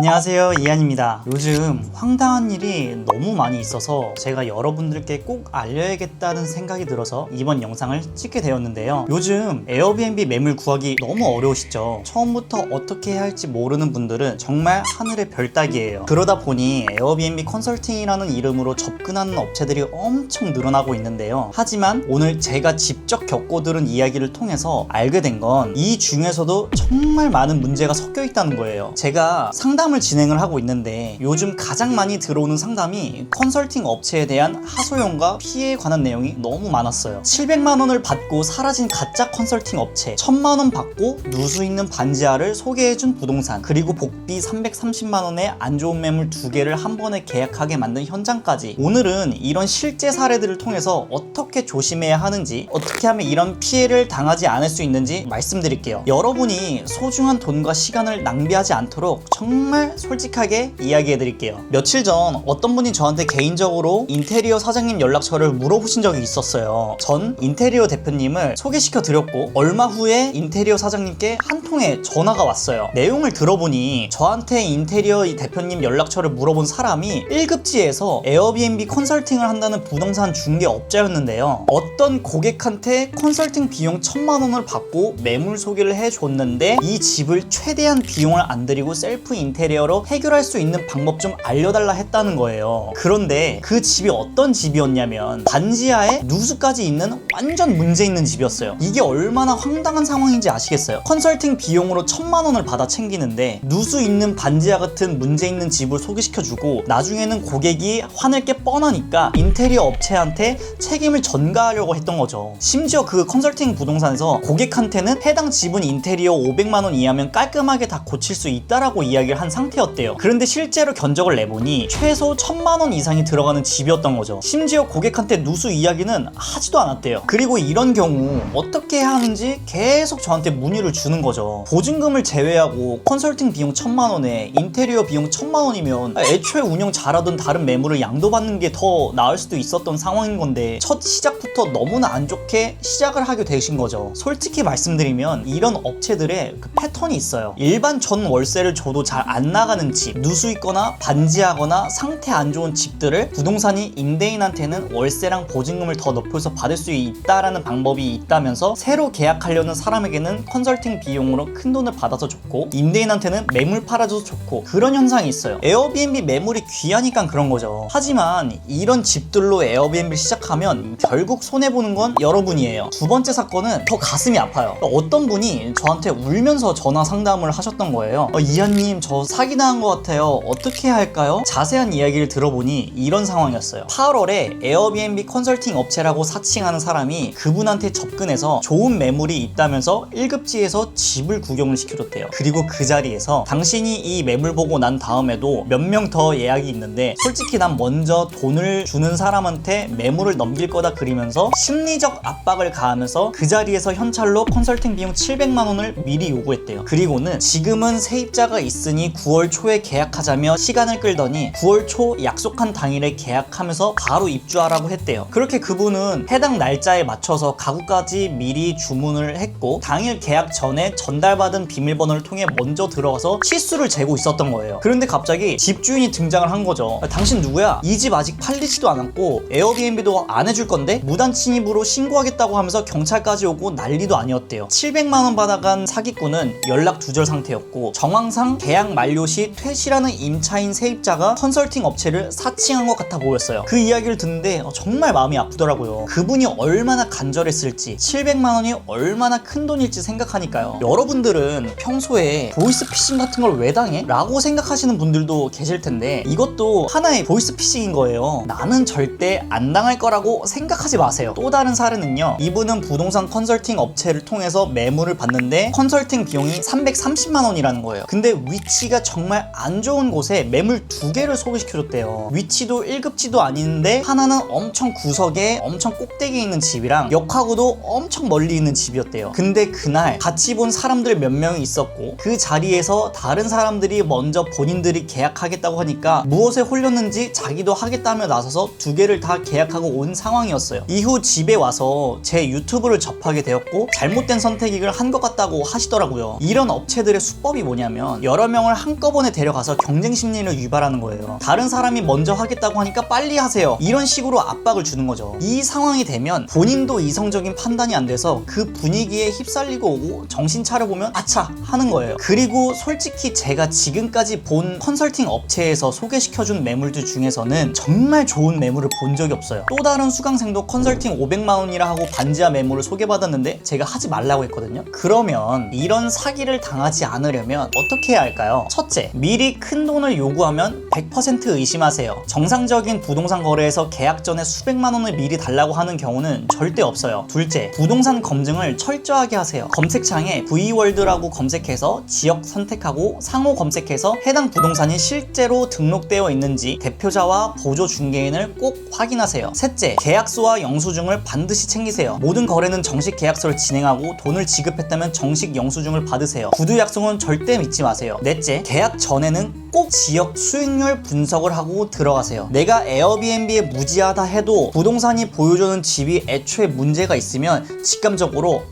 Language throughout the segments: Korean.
안녕하세요, 이한입니다. 요즘 황당한 일이 너무 많이 있어서 제가 여러분들께 꼭 알려야겠다는 생각이 들어서 이번 영상을 찍게 되었는데요. 요즘 에어비앤비 매물 구하기 너무 어려우시죠? 처음부터 어떻게 해야 할지 모르는 분들은 정말 하늘의 별 따기예요. 그러다 보니 에어비앤비 컨설팅이라는 이름으로 접근하는 업체들이 엄청 늘어나고 있는데요. 하지만 오늘 제가 직접 겪고 들은 이야기를 통해서 알게 된 건 이 중에서도 정말 많은 문제가 섞여 있다는 거예요. 제가 상담을 진행을 하고 있는데 요즘 가장 많이 들어오는 상담이 컨설팅 업체에 대한 하소연과 피해에 관한 내용이 너무 많았어요. 700만 원을 받고 사라진 가짜 컨설팅 업체, 1000만 원 받고 누수 있는 반지하를 소개해준 부동산, 그리고 복비 330만 원의 안 좋은 매물 2개를 한 번에 계약하게 만든 현장까지. 오늘은 이런 실제 사례들을 통해서 어떻게 조심해야 하는지, 어떻게 하면 이런 피해를 당하지 않을 수 있는지 말씀드릴게요. 여러분이 소중한 돈과 시간을 낭비하지 않도록 정말 솔직하게 이야기해 드릴게요. 며칠 전 어떤 분이 저한테 개인적으로 인테리어 사장님 연락처를 물어보신 적이 있었어요. 전 인테리어 대표님을 소개시켜 드렸고 얼마 후에 인테리어 사장님께 한 통의 전화가 왔어요. 내용을 들어보니 저한테 인테리어 대표님 연락처를 물어본 사람이 1급지에서 에어비앤비 컨설팅을 한다는 부동산 중개업자였는데요. 어떤 고객한테 컨설팅 비용 1000만 원을 받고 매물 소개를 해줬는데 이 집을 최대한 비용을 안 들이고 셀프 인테리어로 해결할 수 있는 방법 좀 알려달라 했다는 거예요. 그런데 그 집이 어떤 집이었냐면 반지하에 누수까지 있는 완전 문제 있는 집이었어요. 이게 얼마나 황당한 상황인지 아시겠어요? 컨설팅 비용으로 1000만 원을 받아 챙기는데 누수 있는 반지하 같은 문제 있는 집을 소개시켜주고 나중에는 고객이 화낼 게 뻔하니까 인테리어 업체한테 책임을 전가하려고 했던 거죠. 심지어 그 컨설팅 부동산에서 고객한테는 해당 집은 인테리어 500만 원 이하면 깔끔하게 다 고칠 수 있다라고 이야기를 한 상태였대요. 그런데 실제로 견적을 내보니 최소 1000만 원 이상이 들어가는 집이었던 거죠. 심지어 고객한테 누수 이야기는 하지도 않았대요. 그리고 이런 경우 어떻게 해야 하는지 계속 저한테 문의를 주는 거죠. 보증금을 제외하고 컨설팅 비용 1000만 원에 인테리어 비용 1000만 원이면 애초에 운영 잘하던 다른 매물을 양도받는 게 더 나을 수도 있었던 상황인 건데 첫 시작부터 너무나 안 좋게 시작을 하게 되신 거죠. 솔직히 말씀드리면 이런 업체들의 그 패턴이 있어요. 일반 전 월세를 줘도 잘 안 나가는 집, 누수 있거나 반지하거나 상태 안 좋은 집들을 부동산이 임대인한테는 월세랑 보증금을 더 높여서 받을 수 있다라는 방법이 있다면서 새로 계약하려는 사람에게는 컨설팅 비용으로 큰 돈을 받아서 좋고 임대인한테는 매물 팔아줘서 좋고 그런 현상이 있어요. 에어비앤비 매물이 귀하니까 그런 거죠. 하지만 이런 집들로 에어비앤비를 시작하면 결국 손해보는 건 여러분이에요. 두 번째 사건은 더 가슴이 아파요. 어떤 분이 저한테 울면서 전화 상담을 하셨던 거예요. 이한님, 저 사기당한 것 같아요. 어떻게 해야 할까요? 자세한 이야기를 들어보니 이런 상황이었어요. 8월에 에어비앤비 컨설팅 업체라고 사칭하는 사람이 그분한테 접근해서 좋은 매물이 있다면서 1급지에서 집을 구경을 시켜줬대요. 그리고 그 자리에서 당신이 이 매물 보고 난 다음에도 몇 명 더 예약이 있는데 솔직히 난 먼저 돈을 주는 사람한테 매물을 넘길 거다 그리면서 심리적 압박을 가하면서 그 자리에서 현찰로 컨설팅 비용 700만 원을 미리 요구했대요. 그리고는 지금은 세입자가 있으니 9월 초에 계약하자며 시간을 끌더니 9월 초 약속한 당일에 계약하면서 바로 입주하라고 했대요. 그렇게 그분은 해당 날짜에 맞춰서 가구까지 미리 주문을 했고 당일 계약 전에 전달받은 비밀번호를 통해 먼저 들어가서 치수를 재고 있었던 거예요. 그런데 갑자기 집주인이 등장을 한 거죠. 당신 누구야? 이 집 아직 팔리지도 않았고 에어비앤비도 안 해줄 건데? 무단 침입으로 신고하겠다고 하면서 경찰까지 오고 난리도 아니었대요. 700만 원 받아간 사기꾼은 연락 두절 상태였고 정황상 계약 만료 시 퇴실하는 임차인 세입자가 컨설팅 업체를 사칭한 것 같아 보였어요. 그 이야기를 듣는데 정말 마음이 아프더라고요. 그분이 얼마나 간절했을지, 700만 원이 얼마나 큰 돈일지 생각하니까요. 여러분들은 평소에 보이스피싱 같은 걸 왜 당해? 라고 생각하시는 분들도 계실 텐데 이것도 하나의 보이스피싱인 거예요. 나는 절대 안 당할 거라고 생각하지 마세요. 또 다른 사례는요. 이분은 부동산 컨설팅 업체를 통해서 매물을 받는데 컨설팅 비용이 330만 원이라는 거예요. 근데 위치가 정말 안 좋은 곳에 매물 2개를 소개시켜줬대요. 위치도 1급지도 아닌데 하나는 엄청 구석에 엄청 꼭대기에 있는 집이랑 역하고도 엄청 멀리 있는 집이었대요. 근데 그날 같이 본 사람들 몇 명이 있었고 그 자리에서 다른 사람들이 먼저 본인들이 계약하겠다고 하니까 무엇에 홀렸는지 자기도 하겠다며 나서서 2개를 다 계약하고 온 상황이었어요. 이후 집에 와서 제 유튜브를 접하게 되었고 잘못된 선택을 한 것 같다고 하시더라고요. 이런 업체들의 수법이 뭐냐면 여러 명을 한꺼번에 데려가서 경쟁 심리를 유발하는 거예요. 다른 사람이 먼저 하겠다고 하니까 빨리 하세요, 이런 식으로 압박을 주는 거죠. 이 상황이 되면 본인도 이성적인 판단이 안 돼서 그 분위기에 휩쓸리고 오고 정신 차려보면 아차 하는 거예요. 그리고 솔직히 제가 지금까지 본 컨설팅 업체에서 소개시켜준 매물들 중에서는 정말 좋은 매물을 본 적이 없어요. 또 다른 수강생도 컨설팅 500만원이라 하고 반지하 매물을 소개받았는데 제가 하지 말라고 했거든요. 그러면 이런 사기를 당하지 않으려면 어떻게 해야 할까요? 첫째, 미리 큰 돈을 요구하면 100% 의심하세요. 정상적인 부동산 거래에서 계약 전에 수백만 원을 미리 달라고 하는 경우는 절대 없어요. 둘째, 부동산 검증을 철저하게 하세요. 검색창에 V월드라고 검색해서 지역 선택하고 상호 검색해서 해당 부동산이 실제로 등록되어 있는지 대표자와 보조 중개인을 꼭 확인하세요. 셋째, 계약서와 영수증을 반드시 챙기세요. 모든 거래는 정식 계약서를 진행하고 돈을 지급했다면 정식 영수증을 받으세요. 구두 약속은 절대 믿지 마세요. 넷째, 계약 전에는 꼭 지역 수익률 분석을 하고 들어가세요. 내가 에어비앤비에 무지하다 해도 부동산이 보여주는 집이 애초에 문제가 있으면 직감적으로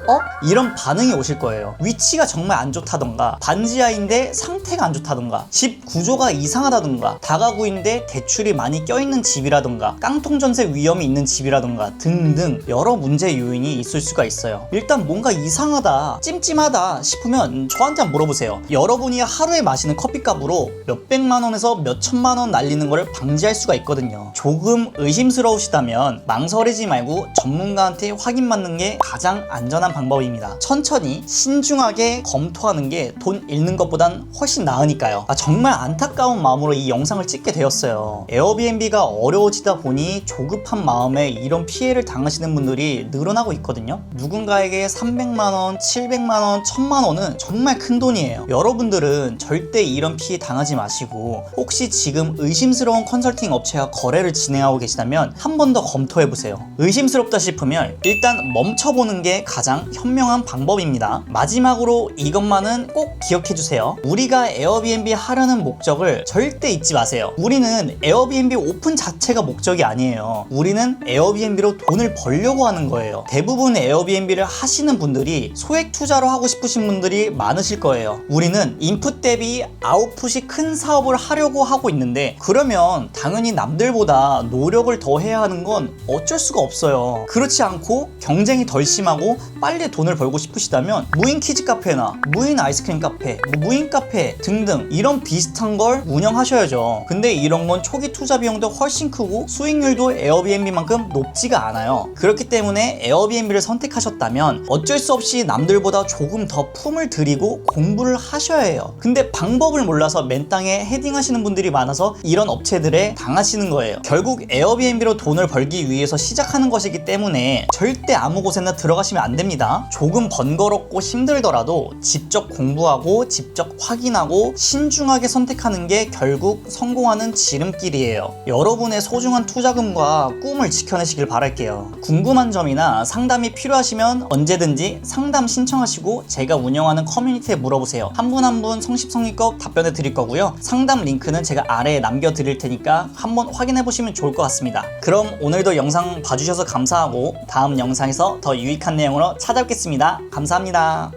이런 반응이 오실 거예요. 위치가 정말 안 좋다던가, 반지하인데 상태가 안 좋다던가, 집 구조가 이상하다던가, 다가구인데 대출이 많이 껴있는 집이라던가, 깡통 전세 위험이 있는 집이라던가 등등 여러 문제 요인이 있을 수가 있어요. 일단 뭔가 이상하다, 찜찜하다 싶으면 저한테 한번 물어보세요. 여러분이 하루에 마시는 커피값으로 몇백만 원에서 몇천만 원 날리는 걸 방지할 수가 있거든요. 조금 의심스러우시다면 망설이지 말고 전문가한테 확인받는 게 가장 안전한 방법입니다. 천천히 신중하게 검토하는 게 돈 잃는 것보단 훨씬 나으니까요. 정말 안타까운 마음으로 이 영상을 찍게 되었어요. 에어비앤비가 어려워지다 보니 조급한 마음에 이런 피해를 당하시는 분들이 늘어나고 있거든요. 누군가에게 300만원, 700만원, 1000만원은 정말 큰 돈이에요. 여러분들은 절대 이런 피해 당하지 마시고 혹시 지금 의심스러운 컨설팅 업체와 거래를 진행하고 계시다면 한 번 더 검토해보세요. 의심스럽다 싶으면 일단 멈춰보는 게 가장 현명한 방법입니다. 마지막으로 이것만은 꼭 기억해주세요. 우리가 에어비앤비 하려는 목적을 절대 잊지 마세요. 우리는 에어비앤비 오픈 자체가 목적이 아니에요. 우리는 에어비앤비로 돈을 벌려고 하는 거예요. 대부분 에어비앤비를 하시는 분들이 소액 투자로 하고 싶으신 분들이 많으실 거예요. 우리는 인풋 대비 아웃풋이 큰 사업을 하려고 하고 있는데 그러면 당연히 남들보다 노력을 더 해야 하는 건 어쩔 수가 없어요. 그렇지 않고 경쟁이 덜 심하고 빨리 돈을 벌고 싶으시다면 무인 키즈 카페나 무인 아이스크림 카페, 무인 카페 등등 이런 비슷한 걸 운영하셔야죠. 근데 이런 건 초기 투자 비용도 훨씬 크고 수익률도 에어비앤비만큼 높지가 않아요. 그렇기 때문에 에어비앤비를 선택하셨다면 어쩔 수 없이 남들보다 조금 더 품을 들이고 공부를 하셔야 해요. 근데 방법을 몰라서 맨땅에 헤딩하시는 분들이 많아서 이런 업체들에 당하시는 거예요. 결국 에어비앤비로 돈을 벌기 위해서 시작하는 것이기 때문에 절대 아무 곳에나 들어가시면 안 됩니다. 조금 번거롭고 힘들더라도 직접 공부하고 직접 확인하고 신중하게 선택하는 게 결국 성공하는 지름길이에요. 여러분의 소중한 투자금과 꿈을 지켜내시길 바랄게요. 궁금한 점이나 상담이 필요하시면 언제든지 상담 신청하시고 제가 운영하는 커뮤니티에 물어보세요. 한 분 한 분 성심성의껏 답변해 드릴 거고요. 상담 링크는 제가 아래에 남겨 드릴 테니까 한번 확인해 보시면 좋을 것 같습니다. 그럼 오늘도 영상 봐주셔서 감사하고 다음 영상에서 더 유익한 내용으로 찾아뵙겠습니다. 감사합니다.